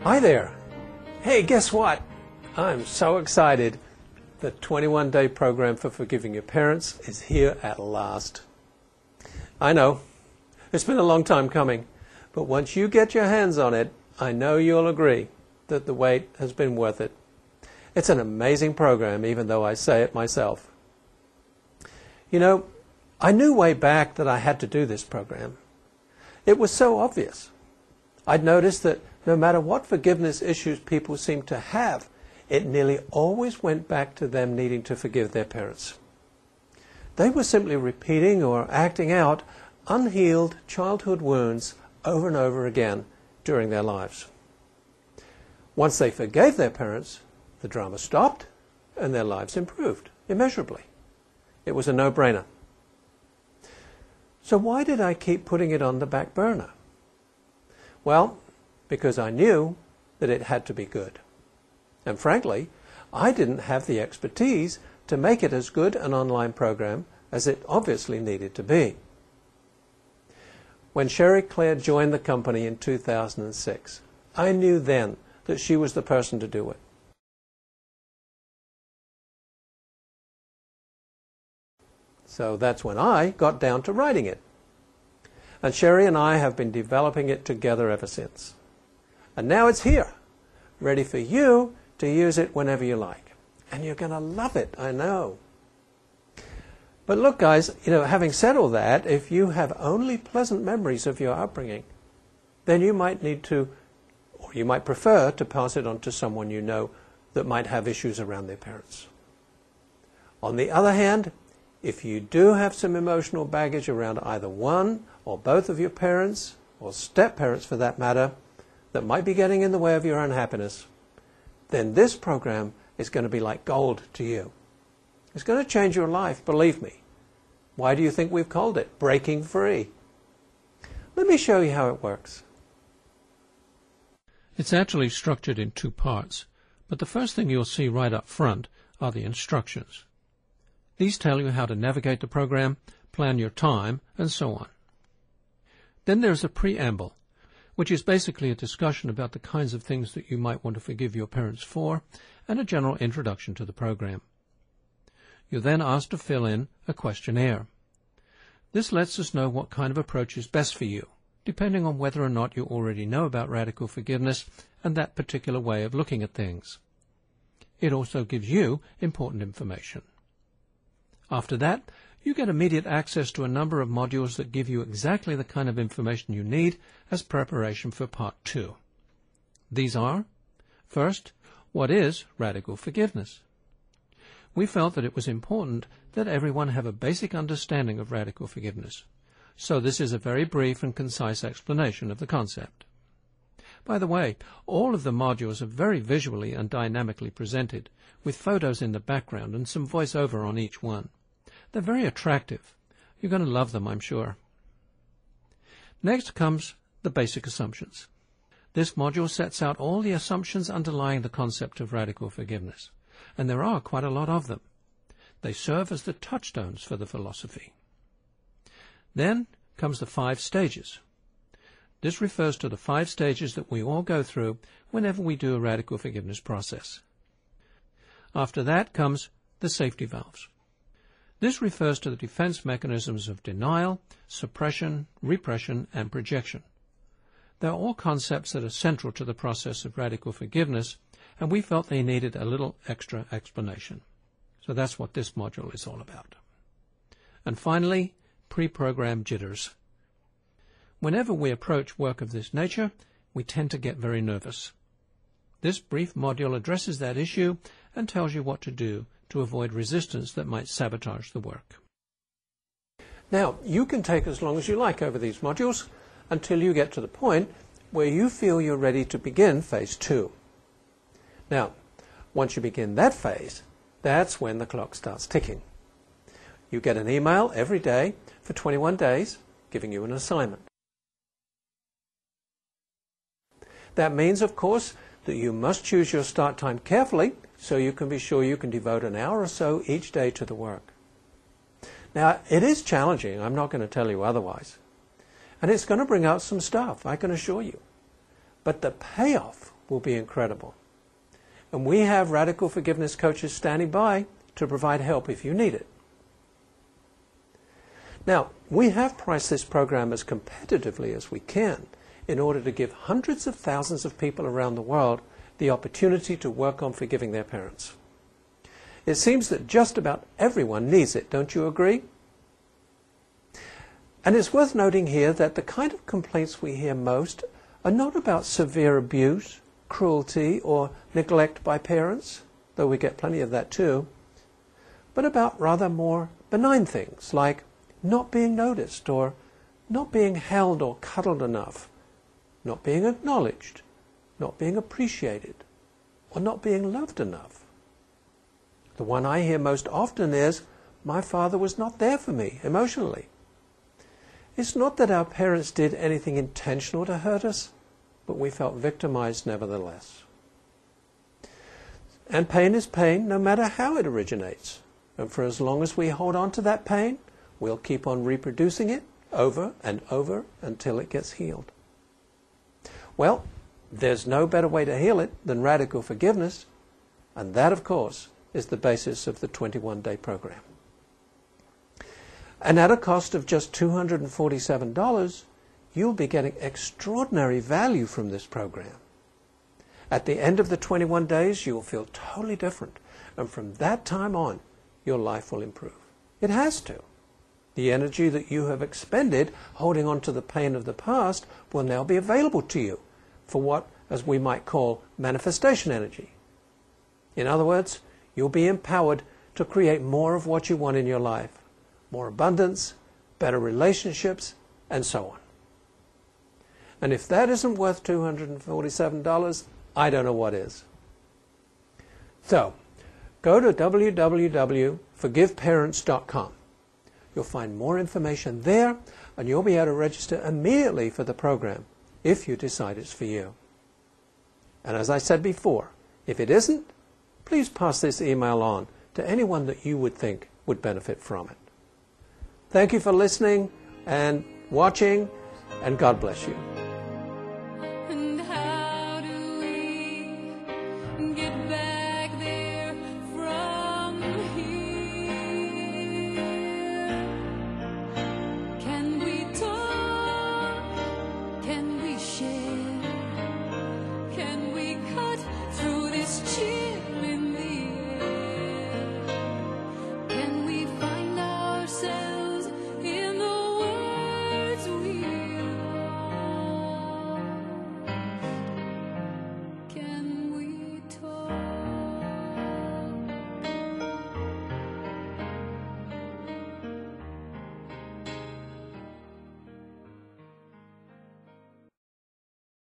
Hi there. Hey, guess what? I'm so excited. The 21-day program for Forgiving Your Parents is here at last. I know, it's been a long time coming, but once you get your hands on it, I know you'll agree that the wait has been worth it. It's an amazing program, even though I say it myself. You know, I knew way back that I had to do this program. It was so obvious. I'd noticed that no matter what forgiveness issues people seemed to have, it nearly always went back to them needing to forgive their parents. They were simply repeating or acting out unhealed childhood wounds over and over again during their lives. Once they forgave their parents, the drama stopped and their lives improved immeasurably. It was a no-brainer. So why did I keep putting it on the back burner? Well, because I knew that it had to be good. And frankly, I didn't have the expertise to make it as good an online program as it obviously needed to be. When Sherry Claire joined the company in 2006, I knew then that she was the person to do it. So that's when I got down to writing it. And Sherry and I have been developing it together ever since. And now it's here, ready for you to use it whenever you like. And you're going to love it, I know. But look, guys, having said all that, if you have only pleasant memories of your upbringing, then you might need to, or you might prefer to pass it on to someone you know that might have issues around their parents. On the other hand, if you do have some emotional baggage around either one or both of your parents, or step-parents for that matter, that might be getting in the way of your own happiness, then this program is going to be like gold to you. It's going to change your life, believe me. Why do you think we've called it Breaking Free? Let me show you how it works. It's actually structured in two parts, but the first thing you'll see right up front are the instructions. These tell you how to navigate the program, plan your time, and so on. Then there's a preamble, which is basically a discussion about the kinds of things that you might want to forgive your parents for, and a general introduction to the program. You're then asked to fill in a questionnaire. This lets us know what kind of approach is best for you, depending on whether or not you already know about radical forgiveness and that particular way of looking at things. It also gives you important information. After that, you get immediate access to a number of modules that give you exactly the kind of information you need as preparation for Part 2. These are, first, what is radical forgiveness? We felt that it was important that everyone have a basic understanding of radical forgiveness, so this is a very brief and concise explanation of the concept. By the way, all of the modules are very visually and dynamically presented, with photos in the background and some voiceover on each one. They're very attractive. You're going to love them, I'm sure. Next comes the basic assumptions. This module sets out all the assumptions underlying the concept of radical forgiveness, and there are quite a lot of them. They serve as the touchstones for the philosophy. Then comes the 5 stages. This refers to the 5 stages that we all go through whenever we do a radical forgiveness process. After that comes the safety valves. This refers to the defense mechanisms of denial, suppression, repression, and projection. They're all concepts that are central to the process of radical forgiveness, and we felt they needed a little extra explanation. So that's what this module is all about. And finally, pre-program jitters. Whenever we approach work of this nature, we tend to get very nervous. This brief module addresses that issue and tells you what to do to avoid resistance that might sabotage the work. Now, you can take as long as you like over these modules until you get to the point where you feel you're ready to begin Phase 2. Now, once you begin that phase, that's when the clock starts ticking. You get an email every day for 21 days giving you an assignment. That means, of course, that you must choose your start time carefully so you can be sure you can devote an hour or so each day to the work. Now, it is challenging, I'm not going to tell you otherwise. And it's going to bring out some stuff, I can assure you. But the payoff will be incredible. And we have radical forgiveness coaches standing by to provide help if you need it. Now, we have priced this program as competitively as we can in order to give hundreds of thousands of people around the world the opportunity to work on forgiving their parents. It seems that just about everyone needs it, don't you agree? And it's worth noting here that the kind of complaints we hear most are not about severe abuse, cruelty, or neglect by parents, though we get plenty of that too, but about rather more benign things like not being noticed, or not being held or cuddled enough, not being acknowledged, not being appreciated, or not being loved enough. The one I hear most often is, my father was not there for me emotionally. It's not that our parents did anything intentional to hurt us, but we felt victimized nevertheless. And pain is pain no matter how it originates. And for as long as we hold on to that pain, we'll keep on reproducing it over and over until it gets healed. Well, there's no better way to heal it than radical forgiveness, and that, of course, is the basis of the 21-day program. And at a cost of just $247, you'll be getting extraordinary value from this program. At the end of the 21 days, you'll feel totally different, and from that time on, your life will improve. It has to. The energy that you have expended holding on to the pain of the past will now be available to you for what, as we might call, manifestation energy. In other words, you'll be empowered to create more of what you want in your life. More abundance, better relationships, and so on. And if that isn't worth $247, I don't know what is. So, go to www.forgiveparents.com. You'll find more information there, and you'll be able to register immediately for the program if you decide it's for you. And as I said before, if it isn't, please pass this email on to anyone that you would think would benefit from it. Thank you for listening and watching, and God bless you.